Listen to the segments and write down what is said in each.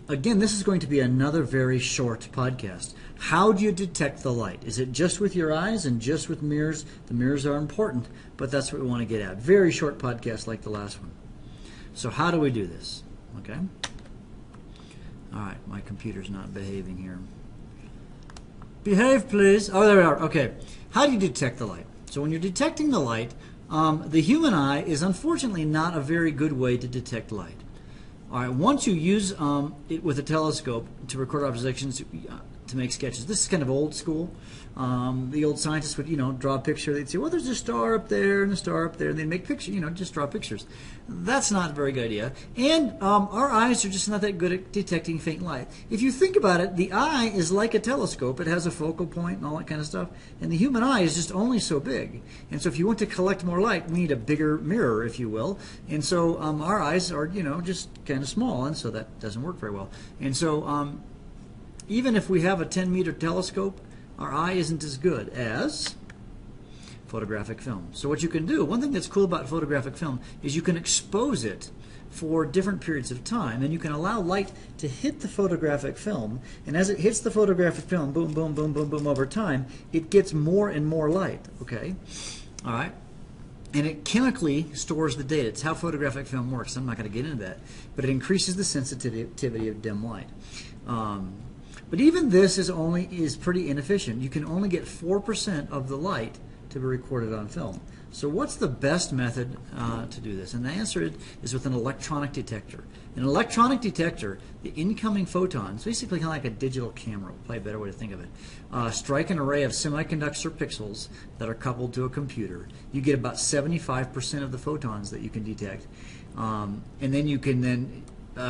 again, this is going to be another very short podcast. How do you detect the light? Is it just with your eyes and just with mirrors? The mirrors are important, but that's what we want to get at. Very short podcast like the last one. So how do we do this? Okay. All right, my computer's not behaving here. Behave, please. Oh, there we are. Okay. How do you detect the light? So when you're detecting the light, the human eye is unfortunately not a very good way to detect light. All right. Once you use it with a telescope to record observations, to make sketches. This is kind of old school. The old scientists would, draw a picture. They'd say, well, there's a star up there and a star up there. And they'd make pictures, just draw pictures. That's not a very good idea. And our eyes are just not that good at detecting faint light. If you think about it, the eye is like a telescope. It has a focal point and all that kind of stuff. And the human eye is just only so big. And so if you want to collect more light, we need a bigger mirror, if you will. And so our eyes are, just kind of small. And so that doesn't work very well. And so even if we have a 10-meter telescope, our eye isn't as good as photographic film. So what you can do, one thing that's cool about photographic film is you can expose it for different periods of time, and you can allow light to hit the photographic film, and as it hits the photographic film, boom, boom, boom, boom, boom, over time, it gets more and more light, okay? All right? And it chemically stores the data. It's how photographic film works. I'm not going to get into that. But it increases the sensitivity of dim light. But even this is pretty inefficient. You can only get 4% of the light to be recorded on film. So what's the best method to do this? And the answer is with an electronic detector. An electronic detector, the incoming photons, basically kind of like a digital camera, probably a better way to think of it, strike an array of semiconductor pixels that are coupled to a computer. You get about 75% of the photons that you can detect. And then you can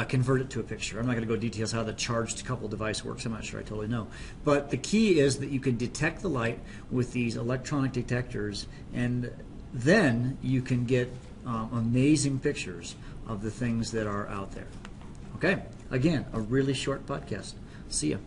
convert it to a picture. I'm not going to go details how the charged coupled device works. I'm not sure I totally know. But the key is that you can detect the light with these electronic detectors, and then you can get amazing pictures of the things that are out there. Okay? Again, a really short podcast. See ya.